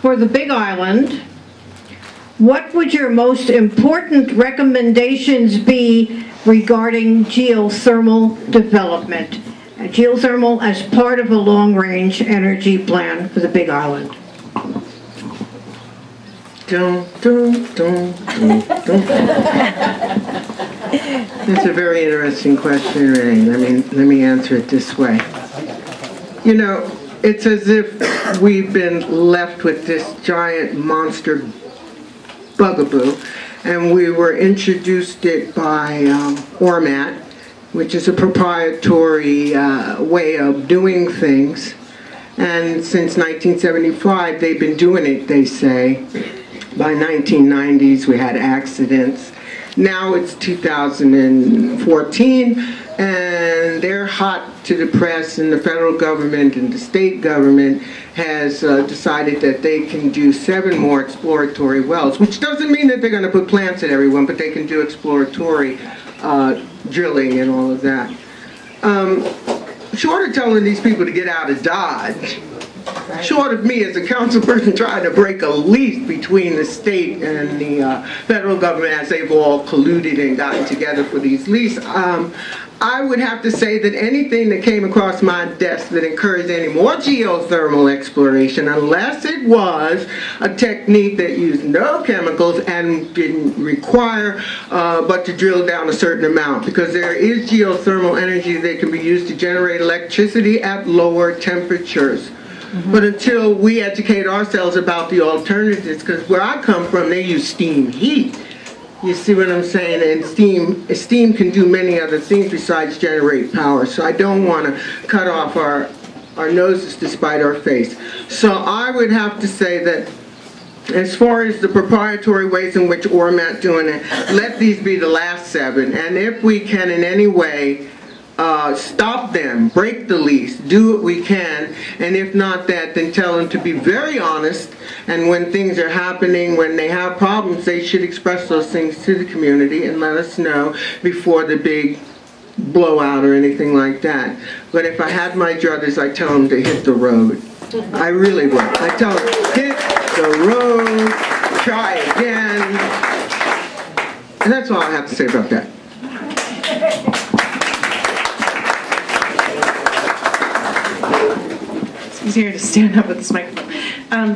for the Big Island, what would your most important recommendations be regarding geothermal development? Geothermal as part of a long-range energy plan for the Big Island. That's a very interesting question, Ray. Let me answer it this way. You know, it's as if we've been left with this giant monster bugaboo, and we were introduced it by ORMAT, which is a proprietary way of doing things. And since 1975, they've been doing it, they say. By 1990s, we had accidents. Now it's 2014, and they're hot to the press, and the federal government and the state government has decided that they can do 7 more exploratory wells, which doesn't mean that they're going to put plants in everyone, but they can do exploratory drilling and all of that. Short of telling these people to get out of Dodge, short of me as a council person trying to break a lease between the state and the federal government as they've all colluded and gotten together for these leases, I would have to say that anything that came across my desk that encouraged any more geothermal exploration, unless it was a technique that used no chemicals and didn't require but to drill down a certain amount, because there is geothermal energy that can be used to generate electricity at lower temperatures. But until we educate ourselves about the alternatives, because where I come from, they use steam heat. You see what I'm saying? And steam can do many other things besides generate power. So I don't want to cut off our noses to spite our face. So I would have to say that as far as the proprietary ways in which ORMAT doing it, let these be the last 7. And if we can in any way stop them, break the lease, do what we can, and if not that, then tell them to be very honest, and when things are happening, when they have problems, they should express those things to the community and let us know before the big blowout or anything like that. But if I had my druthers, I'd tell them to hit the road. I really would. I'd tell them, hit the road, try again. And that's all I have to say about that. Easier to stand up with this microphone.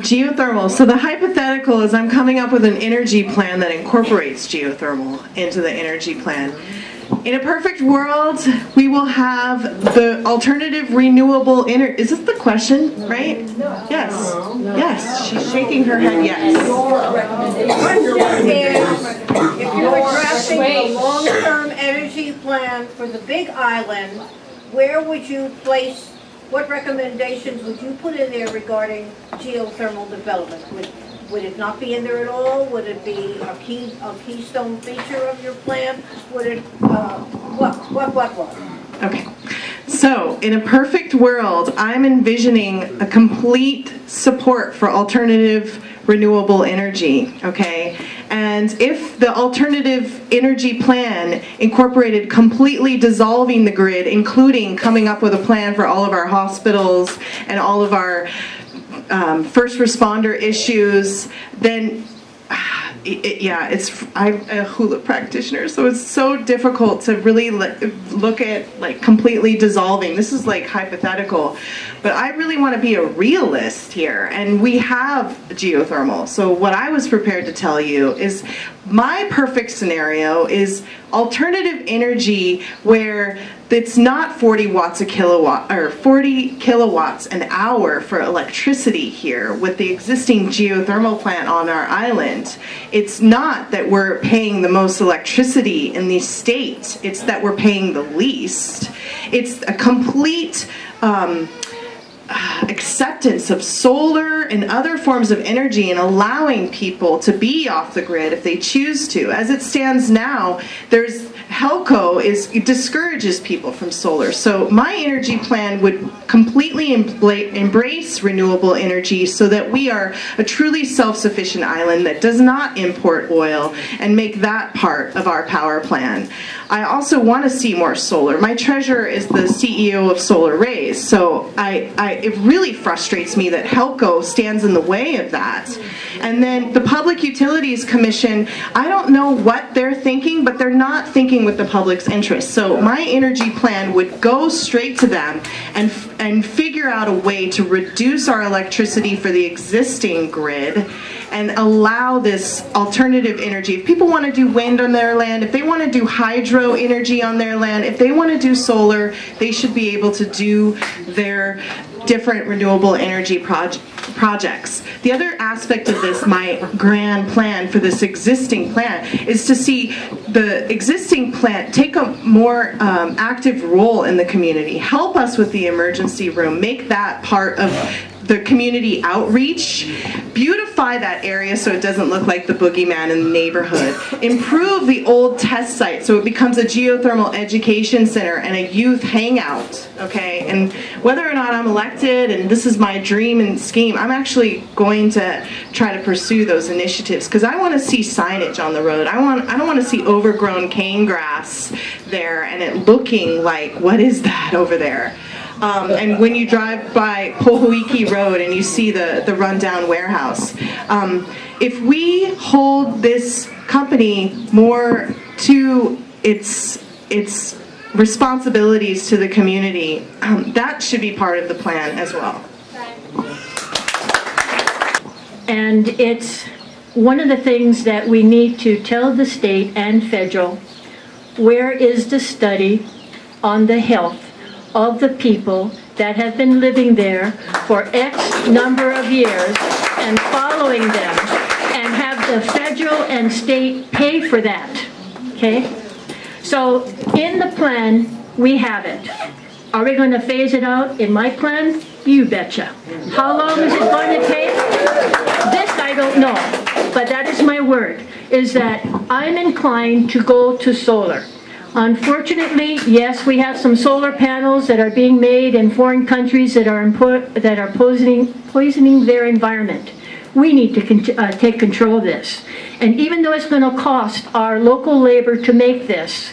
Geothermal. So the hypothetical is I'm coming up with an energy plan that incorporates geothermal into the energy plan. In a perfect world, we will have the alternative renewable energy. Is this the question, right? Yes. Yes. She's shaking her head yes. If you were drafting a long-term energy plan for the Big Island, where would you place? What recommendations would you put in there regarding geothermal development? Would it not be in there at all? Would it be a keystone feature of your plan? Would it, what? Okay. So, in a perfect world, I'm envisioning a complete support for alternative renewable energy, okay? And if the alternative energy plan incorporated completely dissolving the grid, including coming up with a plan for all of our hospitals and all of our first responder issues, then I'm a hula practitioner, so it's so difficult to really look at like completely dissolving. This is like hypothetical, but I really want to be a realist here, and we have geothermal. So what I was prepared to tell you is my perfect scenario is alternative energy where it's not 40 watts a kilowatt or 40 kilowatts an hour for electricity here with the existing geothermal plant on our island. It's not that we're paying the most electricity in the state, it's that we're paying the least. It's a complete acceptance of solar and other forms of energy and allowing people to be off the grid if they choose to. As it stands now, there's HELCO it discourages people from solar. So my energy plan would completely embrace renewable energy so that we are a truly self-sufficient island that does not import oil, and make that part of our power plan. I also want to see more solar. My treasurer is the CEO of Solar Rays, so it really frustrates me that HELCO stands in the way of that. And then the Public Utilities Commission, I don't know what they're thinking, but they're not thinking with the public's interest. So my energy plan would go straight to them and figure out a way to reduce our electricity for the existing grid and allow this alternative energy. If people want to do wind on their land, if they want to do hydro energy on their land, if they want to do solar, they should be able to do their different renewable energy projects. The other aspect of this, my grand plan for this existing plan, is to see the existing plant take a more active role in the community, help us with the emergency room, make that part of the community outreach, beautify that area so it doesn't look like the boogeyman in the neighborhood, improve the old test site so it becomes a geothermal education center and a youth hangout, okay? And whether or not I'm elected, and this is my dream and scheme, I'm actually going to try to pursue those initiatives because I want to see signage on the road. I don't want to see overgrown cane grass there and it looking like, what is that over there? And when you drive by Pohoiki Road and you see the rundown warehouse, if we hold this company more to its responsibilities to the community, that should be part of the plan as well. And it's one of the things that we need to tell the state and federal, where is the study on the health of the people that have been living there for X number of years and following them, and have the federal and state pay for that, okay? So in the plan, we have it. Are we going to phase it out? In my plan, you betcha. How long is it going to take? This I don't know, but that is my word, is that I'm inclined to go to solar. Unfortunately, yes, we have some solar panels that are being made in foreign countries that are poisoning their environment. We need to take control of this. And even though it's going to cost our local labor to make this,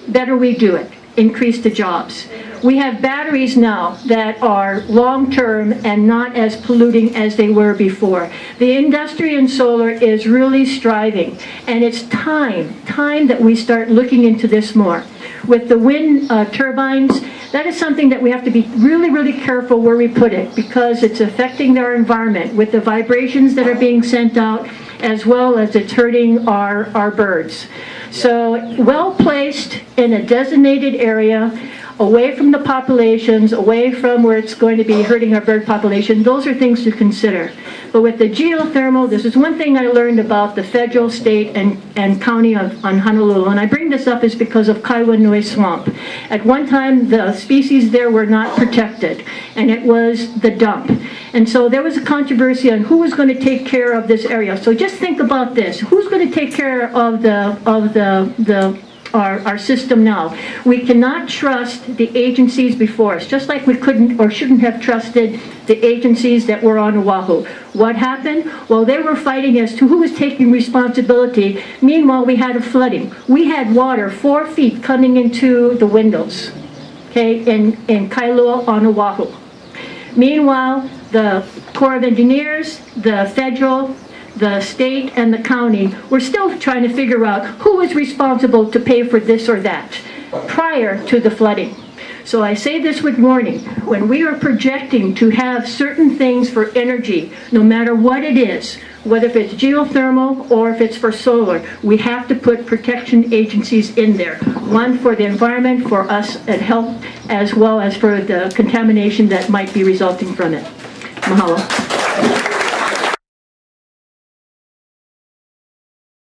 better we do it. Increase the jobs. We have batteries now that are long-term and not as polluting as they were before. The industry in solar is really striving, and it's time that we start looking into this more. With the wind turbines, that is something that we have to be really, really careful where we put it, because it's affecting our environment with the vibrations that are being sent out, as well as it's hurting our birds. So well placed in a designated area, away from the populations, away from where it's going to be hurting our bird population, those are things to consider. But with the geothermal, this is one thing I learned about the federal, state, and county on Honolulu, and I bring this up is because of Kaiwanui Swamp. At one time, the species there were not protected, and it was the dump. And so there was a controversy on who was going to take care of this area. So just think about this. Who's going to take care of our system now? We cannot trust the agencies before us, just like we couldn't or shouldn't have trusted the agencies that were on Oahu. What happened? Well, they were fighting as to who was taking responsibility. Meanwhile, we had a flooding. We had water 4 feet coming into the windows, okay, in Kailua on Oahu. Meanwhile, the Corps of Engineers, the federal, the state, and the county were still trying to figure out who was responsible to pay for this or that prior to the flooding. So I say this with warning. When we are projecting to have certain things for energy, no matter what it is, whether if it's geothermal or if it's for solar, we have to put protection agencies in there. One for the environment, for us and health, as well as for the contamination that might be resulting from it. Mahalo.